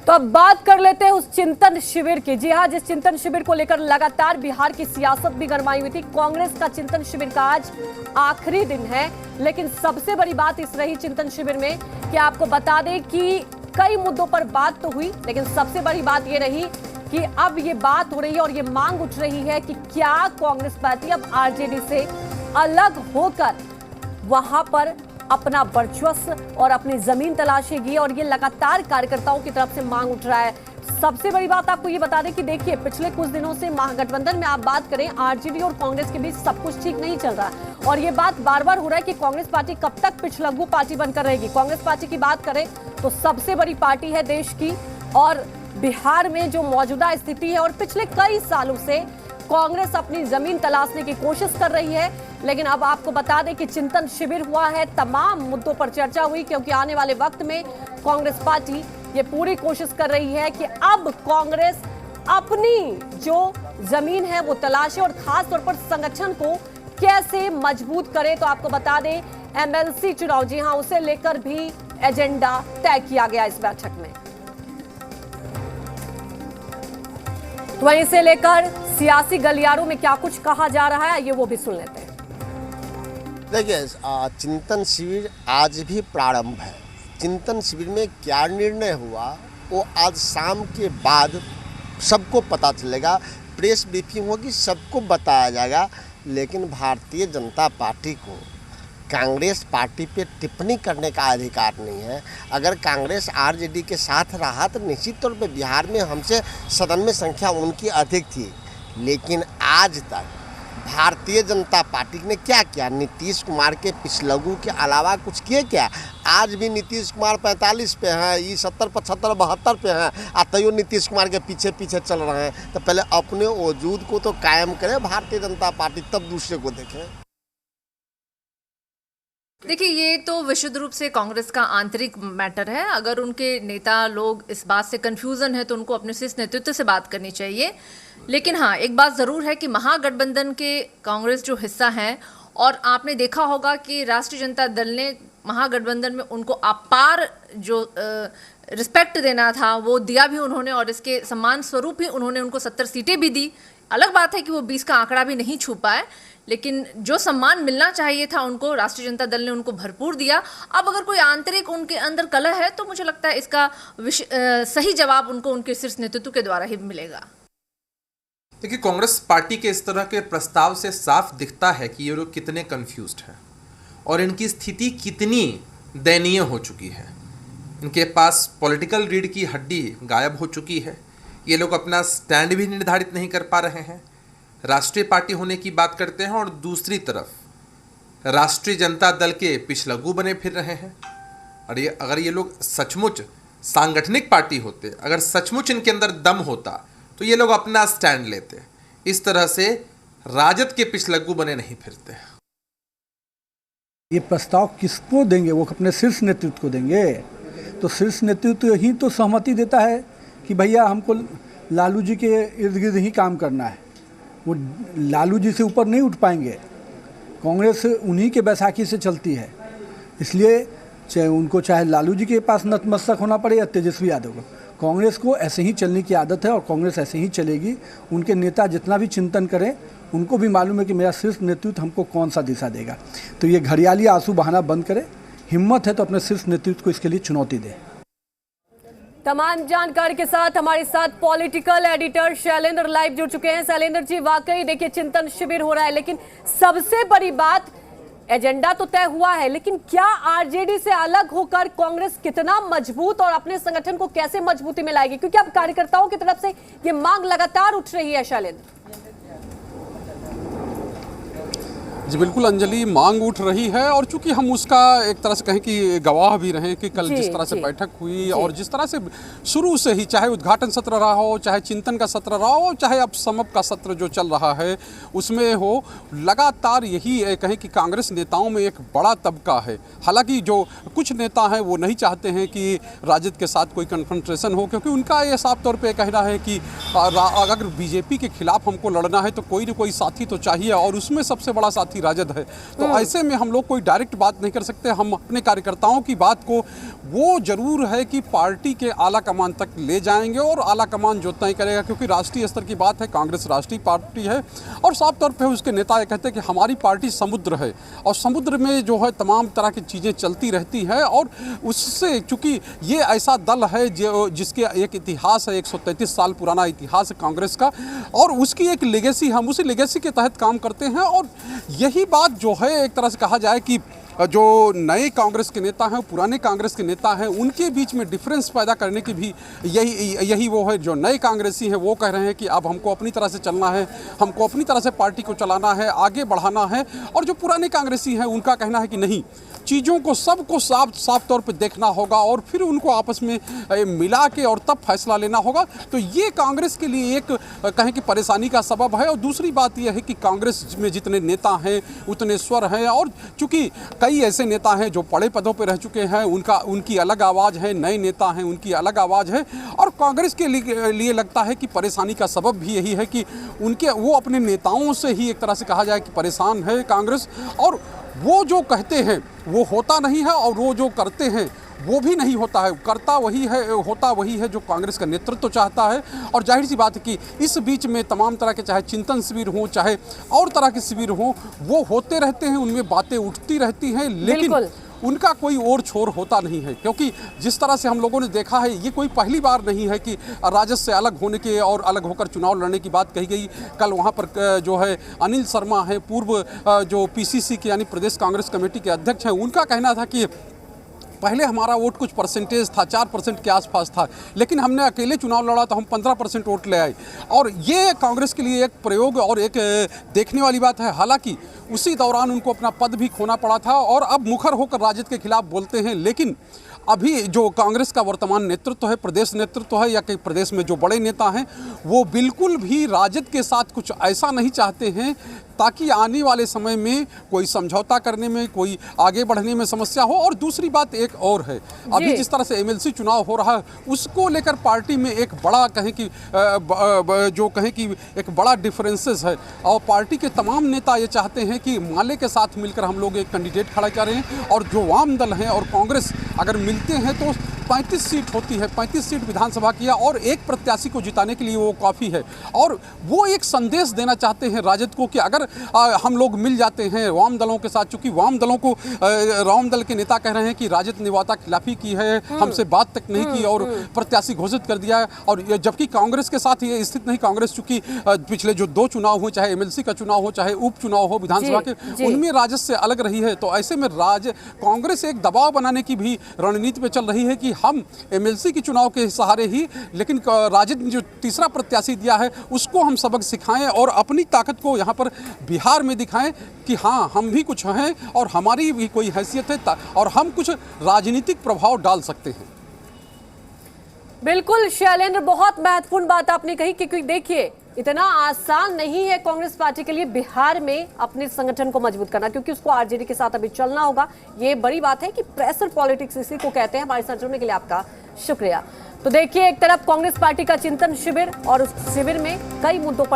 तो अब बात कर लेते हैं उस चिंतन शिविर की। जी हाँ, जिस चिंतन शिविर को लेकर लगातार बिहार की सियासत भी गरमाई हुई थी। कांग्रेस का चिंतन शिविर का आज आखिरी दिन है, लेकिन सबसे बड़ी बात इस रही चिंतन शिविर में कि आपको बता दें कि कई मुद्दों पर बात तो हुई, लेकिन सबसे बड़ी बात ये रही कि अब ये बात हो रही है और ये मांग उठ रही है कि क्या कांग्रेस पार्टी अब आरजेडी से अलग होकर वहां पर अपना वर्चस्व और अपनी जमीन तलाशेगी, और ये लगातार कार्यकर्ताओं की तरफ से मांग उठ रहा है। सबसे बड़ी बात आपको ये बता दें कि देखिए, पिछले कुछ दिनों से महागठबंधन में आप बात करें, आरजेडी और कांग्रेस के बीच सब कुछ ठीक नहीं चल रहा, और ये बात बार बार हो रहा है कि कांग्रेस पार्टी कब तक पिछलग्गू पार्टी बनकर रहेगी। कांग्रेस पार्टी की बात करें तो सबसे बड़ी पार्टी है देश की, और बिहार में जो मौजूदा स्थिति है और पिछले कई सालों से कांग्रेस अपनी जमीन तलाशने की कोशिश कर रही है। लेकिन अब आपको बता दें कि चिंतन शिविर हुआ है, तमाम मुद्दों पर चर्चा हुई, क्योंकि आने वाले वक्त में कांग्रेस पार्टी ये पूरी कोशिश कर रही है कि अब कांग्रेस अपनी जो जमीन है वो तलाशे और खास तौर पर संगठन को कैसे मजबूत करे। तो आपको बता दें एमएलसी चुनाव, जी हां, उसे लेकर भी एजेंडा तय किया गया इस बैठक में। तो वहीं से लेकर सियासी गलियारों में क्या कुछ कहा जा रहा है, ये वो भी सुन लेते हैं। देखिए, चिंतन शिविर आज भी प्रारंभ है। चिंतन शिविर में क्या निर्णय हुआ वो आज शाम के बाद सबको पता चलेगा, प्रेस ब्रीफिंग होगी, सबको बताया जाएगा। लेकिन भारतीय जनता पार्टी को कांग्रेस पार्टी पे टिप्पणी करने का अधिकार नहीं है। अगर कांग्रेस आरजेडी के साथ रहा तो निश्चित तौर पे बिहार में हमसे सदन में संख्या उनकी अधिक थी, लेकिन आज तक भारतीय जनता पार्टी ने क्या किया? नीतीश कुमार के पिछलग्गू के अलावा कुछ किए क्या? आज भी नीतीश कुमार 45 पे हैं, ये 70, 75, 72 पे हैं, तैयो नीतीश कुमार के पीछे पीछे चल रहे हैं। तो पहले अपने वजूद को तो कायम करे भारतीय जनता पार्टी, तब दूसरे को देखें। देखिए, ये तो विशुद्ध रूप से कांग्रेस का आंतरिक मैटर है। अगर उनके नेता लोग इस बात से कंफ्यूजन है तो उनको अपने शीर्ष नेतृत्व से बात करनी चाहिए। लेकिन हाँ, एक बात ज़रूर है कि महागठबंधन के कांग्रेस जो हिस्सा हैं, और आपने देखा होगा कि राष्ट्रीय जनता दल ने महागठबंधन में उनको अपार जो रिस्पेक्ट देना था वो दिया भी उन्होंने, और इसके सम्मान स्वरूप ही उन्होंने उनको 70 सीटें भी दी। अलग बात है कि वो 20 का आंकड़ा भी नहीं छू पाए, लेकिन जो सम्मान मिलना चाहिए था उनको राष्ट्रीय जनता दल ने उनको भरपूर दिया। अब अगर कोई आंतरिक उनके अंदर कलह है तो मुझे लगता है इसका सही जवाब उनको उनके शीर्ष नेतृत्व के द्वारा ही मिलेगा। देखिए, कांग्रेस पार्टी के इस तरह के प्रस्ताव से साफ दिखता है कि ये लोग कितने कंफ्यूज्ड हैं और इनकी स्थिति कितनी दयनीय हो चुकी है। इनके पास पॉलिटिकल रीढ़ की हड्डी गायब हो चुकी है। ये लोग अपना स्टैंड भी निर्धारित नहीं कर पा रहे हैं। राष्ट्रीय पार्टी होने की बात करते हैं और दूसरी तरफ राष्ट्रीय जनता दल के पिछलग्गू बने फिर रहे हैं। और ये अगर ये लोग सचमुच सांगठनिक पार्टी होते, अगर सचमुच इनके अंदर दम होता, तो ये लोग अपना स्टैंड लेते। इस तरह से राजद के पिछलग्गू बने नहीं फिरते। ये प्रस्ताव किसको देंगे? वो अपने शीर्ष नेतृत्व को देंगे। तो शीर्ष नेतृत्व ही तो सहमति देता है कि भैया हमको लालू जी के इर्द गिर्द ही काम करना है। वो लालू जी से ऊपर नहीं उठ पाएंगे। कांग्रेस उन्हीं के बैसाखी से चलती है, इसलिए चाहे लालू जी के पास नतमस्तक होना पड़े या तेजस्वी यादव को, कांग्रेस को ऐसे ही चलने की आदत है और कांग्रेस ऐसे ही चलेगी। उनके नेता जितना भी चिंतन करें, उनको भी मालूम है कि मेरा शीर्ष नेतृत्व हमको कौन सा दिशा देगा। तो ये घड़ियाली आंसू बहाना बंद करें, हिम्मत है तो अपने शीर्ष नेतृत्व को इसके लिए चुनौती दें। तमाम जानकारी के साथ हमारे साथ पॉलिटिकल एडिटर शैलेंद्र लाइव जुड़ चुके हैं। शैलेंद्र जी, वाकई देखिए चिंतन शिविर हो रहा है, लेकिन सबसे बड़ी बात, एजेंडा तो तय हुआ है, लेकिन क्या आरजेडी से अलग होकर कांग्रेस कितना मजबूत और अपने संगठन को कैसे मजबूती में लाएगी? क्योंकि अब कार्यकर्ताओं की तरफ से ये मांग लगातार उठ रही है। शैलेंद्र जी बिल्कुल अंजलि, मांग उठ रही है, और चूंकि हम उसका एक तरह से कहें कि गवाह भी रहे कि कल जिस तरह से बैठक हुई और जिस तरह से शुरू से ही, चाहे उद्घाटन सत्र रहा हो, चाहे चिंतन का सत्र रहा हो, चाहे अब समप का सत्र जो चल रहा है उसमें हो, लगातार यही कहें कि कांग्रेस नेताओं में एक बड़ा तबका है। हालांकि जो कुछ नेता हैं वो नहीं चाहते हैं कि राजद के साथ कोई कन्फ्रंटेशन हो, क्योंकि उनका ये साफ तौर पर कहना है कि अगर बीजेपी के खिलाफ हमको लड़ना है तो कोई न कोई साथी तो चाहिए, और उसमें सबसे बड़ा साथी साथी राजद है। तो ऐसे में हम लोग कोई डायरेक्ट बात नहीं कर सकते। हम अपने कार्यकर्ताओं की बात को वो जरूर है कि पार्टी के आला कमान तक ले जाएंगे और आला कमान जो तय करेगा, क्योंकि राष्ट्रीय स्तर की बात है, कांग्रेस राष्ट्रीय पार्टी है और साफ तौर पे उसके नेता ये कहते हैं कि हमारी पार्टी समुद्र है और समुद्र में जो है तमाम तरह की चीज़ें चलती रहती है और उससे चूंकि ये ऐसा दल है जो जिसके एक इतिहास है, 133 साल पुराना इतिहास है कांग्रेस का और उसकी एक लेगेसी, हम उसी लेगेसी के तहत काम करते हैं। और यही बात जो है एक तरह से कहा जाए कि जो नए कांग्रेस के नेता हैं, पुराने कांग्रेस के नेता हैं, उनके बीच में डिफरेंस पैदा करने की भी यही वो है। जो नए कांग्रेसी हैं वो कह रहे हैं कि अब हमको अपनी तरह से चलना है, हमको अपनी तरह से पार्टी को चलाना है, आगे बढ़ाना है। और जो पुराने कांग्रेसी हैं उनका कहना है कि नहीं, चीज़ों को सबको साफ तौर पे देखना होगा और फिर उनको आपस में मिला के और तब फैसला लेना होगा। तो ये कांग्रेस के लिए एक कहें कि परेशानी का सबब है। और दूसरी बात यह है कि कांग्रेस में जितने नेता हैं उतने स्वर हैं और चूँकि कई ऐसे नेता हैं जो बड़े पदों पर रह चुके हैं, उनकी अलग आवाज़ है, नए नेता हैं उनकी अलग आवाज़ है। और कांग्रेस के लिए लगता है कि परेशानी का सबब भी यही है कि वो अपने नेताओं से ही एक तरह से कहा जाए कि परेशान है कांग्रेस। और वो जो कहते हैं वो होता नहीं है और वो जो करते हैं वो भी नहीं होता है। करता वही है, होता वही है जो कांग्रेस का नेतृत्व चाहता है। और जाहिर सी बात है कि इस बीच में तमाम तरह के चाहे चिंतन शिविर हों, चाहे और तरह के शिविर हों, वो होते रहते हैं, उनमें बातें उठती रहती हैं, लेकिन उनका कोई और छोर होता नहीं है। क्योंकि जिस तरह से हम लोगों ने देखा है, ये कोई पहली बार नहीं है कि राजद से अलग होने के और अलग होकर चुनाव लड़ने की बात कही गई। कल वहाँ पर जो है अनिल शर्मा है, पूर्व जो पीसीसी के यानी प्रदेश कांग्रेस कमेटी के अध्यक्ष हैं, उनका कहना था कि पहले हमारा वोट कुछ परसेंटेज था, 4% के आसपास था, लेकिन हमने अकेले चुनाव लड़ा तो हम 15% वोट ले आए। और ये कांग्रेस के लिए एक प्रयोग और एक देखने वाली बात है। हालांकि उसी दौरान उनको अपना पद भी खोना पड़ा था और अब मुखर होकर राजद के खिलाफ बोलते हैं। लेकिन अभी जो कांग्रेस का वर्तमान नेतृत्व है, प्रदेश नेतृत्व है या कई प्रदेश में जो बड़े नेता हैं, वो बिल्कुल भी राजद के साथ कुछ ऐसा नहीं चाहते हैं ताकि आने वाले समय में कोई समझौता करने में, कोई आगे बढ़ने में समस्या हो। और दूसरी बात एक और है, अभी जिस तरह से एमएलसी चुनाव हो रहा है उसको लेकर पार्टी में एक बड़ा कहें कि एक बड़ा डिफरेंसेस है। और पार्टी के तमाम नेता ये चाहते हैं कि माले के साथ मिलकर हम लोग एक कैंडिडेट खड़ा करें और जो वाम दल हैं और कांग्रेस अगर मिलते हैं तो 35 सीट होती है, 35 सीट विधानसभा की है और एक प्रत्याशी को जिताने के लिए वो काफ़ी है। और वो एक संदेश देना चाहते हैं राजद को कि अगर हम लोग मिल जाते हैं वाम दलों के साथ, चूंकि वाम दलों को वाम दल के नेता कह रहे हैं कि राजद ने वादा खिलाफी की है, हमसे बात तक नहीं की और प्रत्याशी घोषित कर दिया है। और जबकि कांग्रेस के साथ ये स्थिति नहीं। कांग्रेस चूंकि पिछले जो 2 चुनाव हुए, चाहे एमएलसी का चुनाव हो, चाहे उपचुनाव हो विधानसभा के, उनमें राजद से अलग रही है। तो ऐसे में कांग्रेस एक दबाव बनाने की भी रणनीति पे चल रही है कि हम एमएलसी के चुनाव के सहारे ही, लेकिन राजद ने जो तीसरा प्रत्याशी दिया है उसको हम सबक सिखाएं और अपनी ताकत को यहाँ पर बिहार में दिखाएं कि हाँ, हम भी कुछ हैं और हमारी भी कोई हैसियत है और हम कुछ राजनीतिक प्रभाव डाल सकते हैं। बिल्कुल शैलेंद्र, बहुत महत्वपूर्ण बात आपने कही, क्योंकि देखिए इतना आसान नहीं है कांग्रेस पार्टी के लिए बिहार में अपने संगठन को मजबूत करना, क्योंकि उसको आरजेडी के साथ अभी चलना होगा। ये बड़ी बात है कि प्रेशर पॉलिटिक्स इसी को कहते हैं। हमारे साथ जुड़ने के लिए आपका शुक्रिया। तो देखिए, एक तरफ कांग्रेस पार्टी का चिंतन शिविर और उस शिविर में कई मुद्दों पर